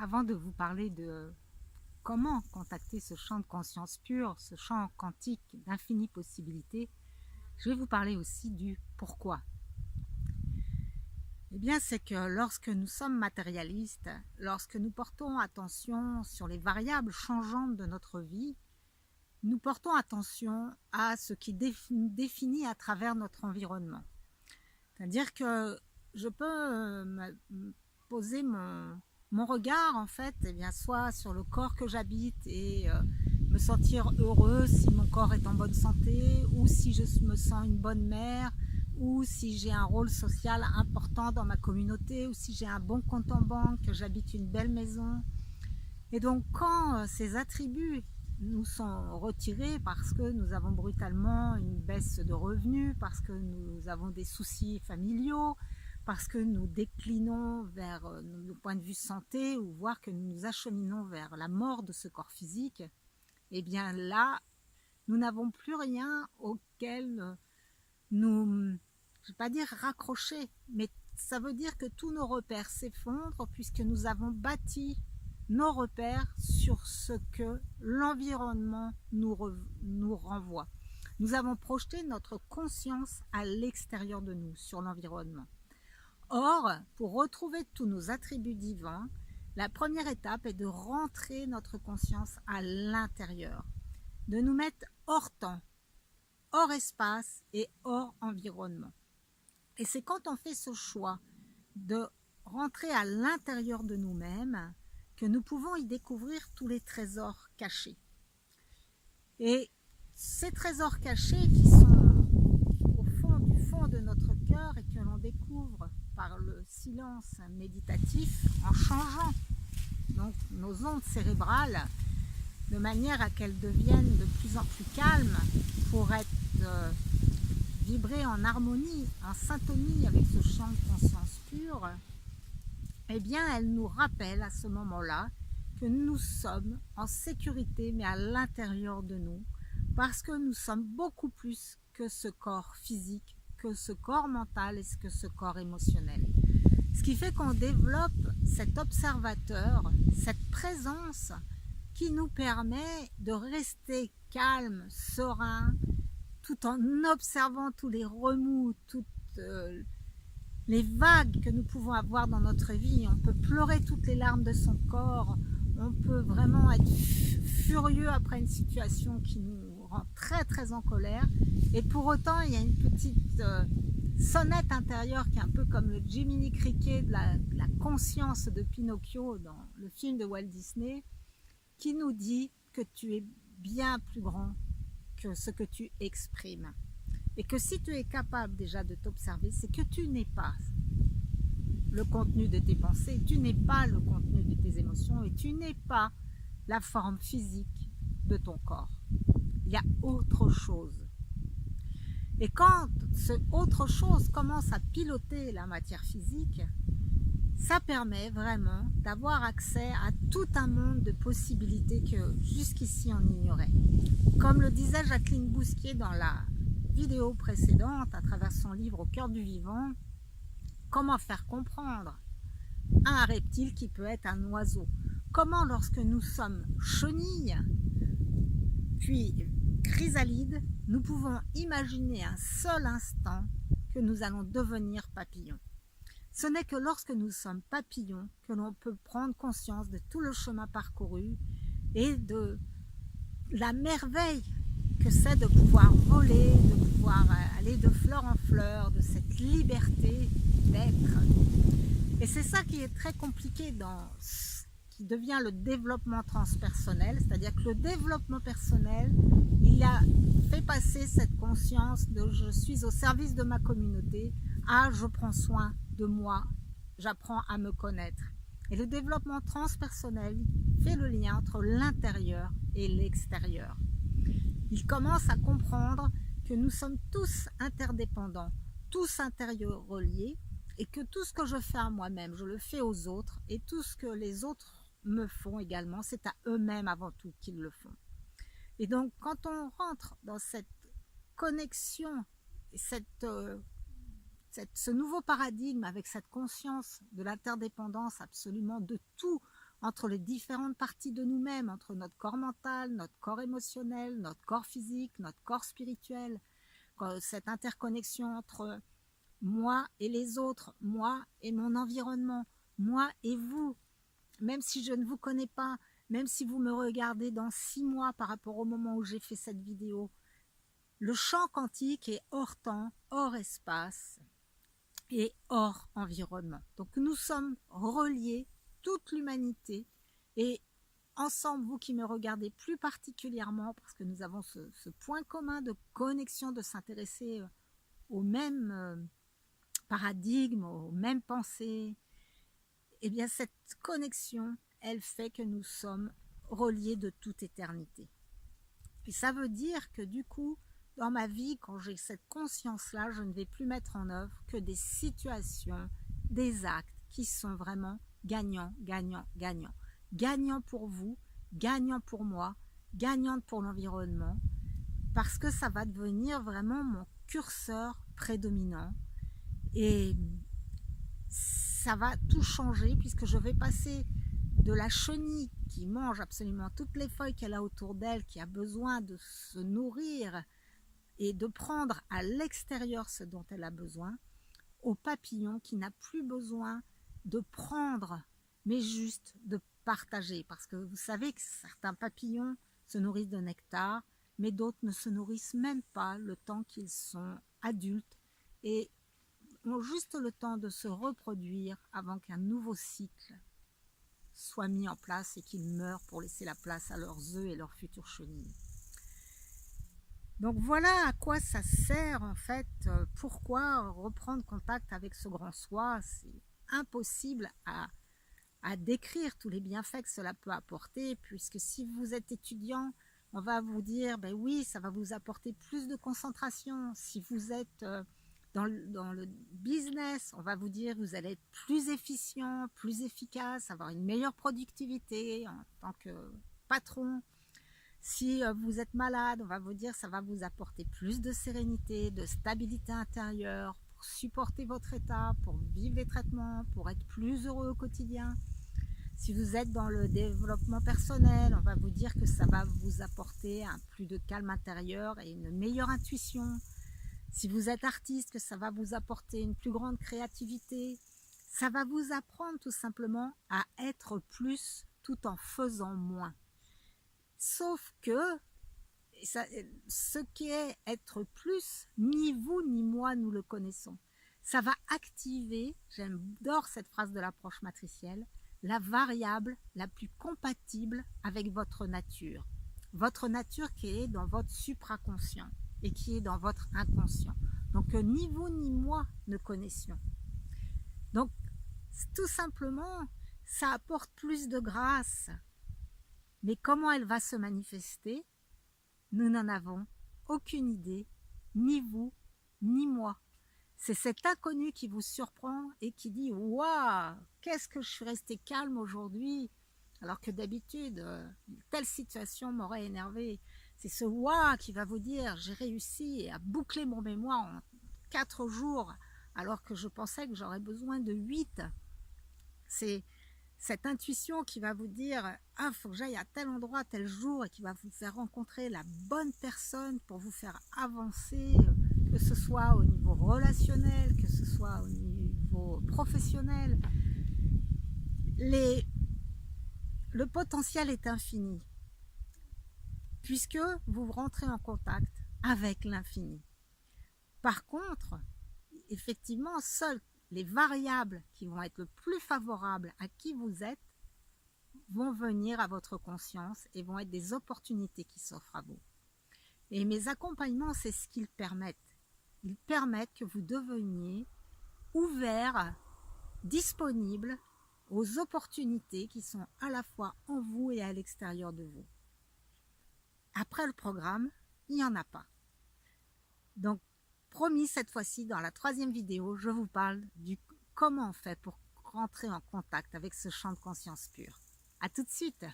Avant de vous parler de comment contacter ce champ de conscience pure, ce champ quantique d'infinies possibilités, je vais vous parler aussi du pourquoi. Eh bien, c'est que lorsque nous sommes matérialistes, lorsque nous portons attention sur les variables changeantes de notre vie, nous portons attention à ce qui nous définit à travers notre environnement. C'est-à-dire que je peux poser mon regard, en fait, eh bien, soit sur le corps que j'habite et me sentir heureux si mon corps est en bonne santé, ou si je me sens une bonne mère, ou si j'ai un rôle social important dans ma communauté, ou si j'ai un bon compte en banque, que j'habite une belle maison. Et donc, quand ces attributs nous sont retirés parce que nous avons brutalement une baisse de revenus, parce que nous avons des soucis familiaux, parce que nous déclinons vers nos points de vue santé, ou voire que nous nous acheminons vers la mort de ce corps physique, et bien là, nous n'avons plus rien auquel nous, je ne vais pas dire raccrocher, mais ça veut dire que tous nos repères s'effondrent puisque nous avons bâti nos repères sur ce que l'environnement nous renvoie. Nous avons projeté notre conscience à l'extérieur de nous, sur l'environnement. Or, pour retrouver tous nos attributs divins, la première étape est de rentrer notre conscience à l'intérieur, de nous mettre hors temps, hors espace et hors environnement. Et c'est quand on fait ce choix de rentrer à l'intérieur de nous-mêmes que nous pouvons y découvrir tous les trésors cachés. Et ces trésors cachés qui sont au fond de notre cœur et que l'on découvre par le silence méditatif en changeant donc nos ondes cérébrales de manière à qu'elles deviennent de plus en plus calmes pour être vibrer en harmonie, en syntonie avec ce champ de conscience pure, eh bien, elle nous rappelle à ce moment-là que nous sommes en sécurité, mais à l'intérieur de nous, parce que nous sommes beaucoup plus que ce corps physique, que ce corps mental et que ce corps émotionnel. Ce qui fait qu'on développe cet observateur, cette présence qui nous permet de rester calme, serein, tout en observant tous les remous, toutes les vagues que nous pouvons avoir dans notre vie. On peut pleurer toutes les larmes de son corps, on peut vraiment être furieux après une situation qui nous rend très très en colère, et pour autant il y a une petite sonnette intérieure qui est un peu comme le Jiminy Cricket de la conscience de Pinocchio dans le film de Walt Disney, qui nous dit que tu es bien plus grand que ce que tu exprimes. Et que si tu es capable déjà de t'observer, c'est que tu n'es pas le contenu de tes pensées, tu n'es pas le contenu de tes émotions et tu n'es pas la forme physique de ton corps. Il y a autre chose. Et quand ce autre chose commence à piloter la matière physique, ça permet vraiment d'avoir accès à tout un monde de possibilités que jusqu'ici on ignorait. Comme le disait Jacqueline Bousquier dans la vidéo précédente, à travers son livre Au cœur du vivant, comment faire comprendre à un reptile qui peut être un oiseau. Comment, lorsque nous sommes chenilles, puis chrysalides, nous pouvons imaginer un seul instant que nous allons devenir papillons. Ce n'est que lorsque nous sommes papillons que l'on peut prendre conscience de tout le chemin parcouru et de la merveille que c'est de pouvoir voler, de pouvoir aller de fleur en fleur, de cette liberté d'être. Et c'est ça qui est très compliqué dans ce qui devient le développement transpersonnel, c'est-à-dire que le développement personnel, il a fait passer cette conscience de je suis au service de ma communauté à je prends soin de moi, j'apprends à me connaître. Et le développement transpersonnel fait le lien entre l'intérieur et l'extérieur. Il commence à comprendre que nous sommes tous interdépendants, tous intérieurs reliés, et que tout ce que je fais à moi-même, je le fais aux autres, et tout ce que les autres me font également, c'est à eux-mêmes avant tout qu'ils le font. Et donc, quand on rentre dans cette connexion, ce nouveau paradigme avec cette conscience de l'interdépendance absolument de tout entre les différentes parties de nous-mêmes, entre notre corps mental, notre corps émotionnel, notre corps physique, notre corps spirituel, cette interconnexion entre moi et les autres, moi et mon environnement, moi et vous, même si je ne vous connais pas, même si vous me regardez dans 6 mois par rapport au moment où j'ai fait cette vidéo, le champ quantique est hors temps, hors espace et hors environnement. Donc nous sommes reliés, toute l'humanité, et ensemble, vous qui me regardez plus particulièrement, parce que nous avons ce point commun de connexion, de s'intéresser au même paradigme, aux mêmes pensées, et bien cette connexion, elle fait que nous sommes reliés de toute éternité. Et ça veut dire que du coup, dans ma vie, quand j'ai cette conscience-là, je ne vais plus mettre en œuvre que des situations, des actes qui sont vraiment gagnants, gagnants, gagnants. Gagnants pour vous, gagnants pour moi, gagnants pour l'environnement, parce que ça va devenir vraiment mon curseur prédominant. Et ça va tout changer puisque je vais passer de la chenille qui mange absolument toutes les feuilles qu'elle a autour d'elle, qui a besoin de se nourrir et de prendre à l'extérieur ce dont elle a besoin, au papillon qui n'a plus besoin de prendre, mais juste de partager. Parce que vous savez que certains papillons se nourrissent de nectar, mais d'autres ne se nourrissent même pas le temps qu'ils sont adultes et ont juste le temps de se reproduire avant qu'un nouveau cycle soit mis en place et qu'ils meurent pour laisser la place à leurs œufs et leurs futures chenilles. Donc voilà à quoi ça sert en fait, pourquoi reprendre contact avec ce grand soi. C'est impossible à décrire tous les bienfaits que cela peut apporter, puisque si vous êtes étudiant, on va vous dire, ben oui, ça va vous apporter plus de concentration. Si vous êtes dans le business, on va vous dire, vous allez être plus efficient, plus efficace, avoir une meilleure productivité en tant que patron. Si vous êtes malade, on va vous dire, ça va vous apporter plus de sérénité, de stabilité intérieure, pour supporter votre état, pour vivre les traitements, pour être plus heureux au quotidien. Si vous êtes dans le développement personnel, on va vous dire que ça va vous apporter un plus de calme intérieur et une meilleure intuition. Si vous êtes artiste, que ça va vous apporter une plus grande créativité. Ça va vous apprendre tout simplement à être plus tout en faisant moins. Sauf que ce qui est être plus, ni vous ni moi nous le connaissons. Ça va activer, j'adore cette phrase de l'approche matricielle, la variable la plus compatible avec votre nature. Votre nature qui est dans votre supraconscient et qui est dans votre inconscient. Donc ni vous ni moi ne connaissions. Donc tout simplement, ça apporte plus de grâce. Mais comment elle va se manifester? Nous n'en avons aucune idée, ni vous, ni moi. C'est cet inconnu qui vous surprend et qui dit « Waouh, qu'est-ce que je suis resté calme aujourd'hui ?» alors que d'habitude, telle situation m'aurait énervé. C'est ce « Waouh » qui va vous dire « J'ai réussi à boucler mon mémoire en 4 jours alors que je pensais que j'aurais besoin de 8. » C'est cette intuition qui va vous dire « Ah, il faut que j'aille à tel endroit, tel jour » et qui va vous faire rencontrer la bonne personne pour vous faire avancer, que ce soit au niveau relationnel, que ce soit au niveau professionnel. Le potentiel est infini, puisque vous rentrez en contact avec l'infini. Par contre, effectivement, seules les variables qui vont être le plus favorables à qui vous êtes vont venir à votre conscience et vont être des opportunités qui s'offrent à vous. Et mes accompagnements, c'est ce qu'ils permettent. Ils permettent que vous deveniez ouvert, disponible aux opportunités qui sont à la fois en vous et à l'extérieur de vous. Après le programme, il n'y en a pas. Donc, promis, cette fois-ci, dans la 3e vidéo, je vous parle du comment on fait pour rentrer en contact avec ce champ de conscience pure. À tout de suite!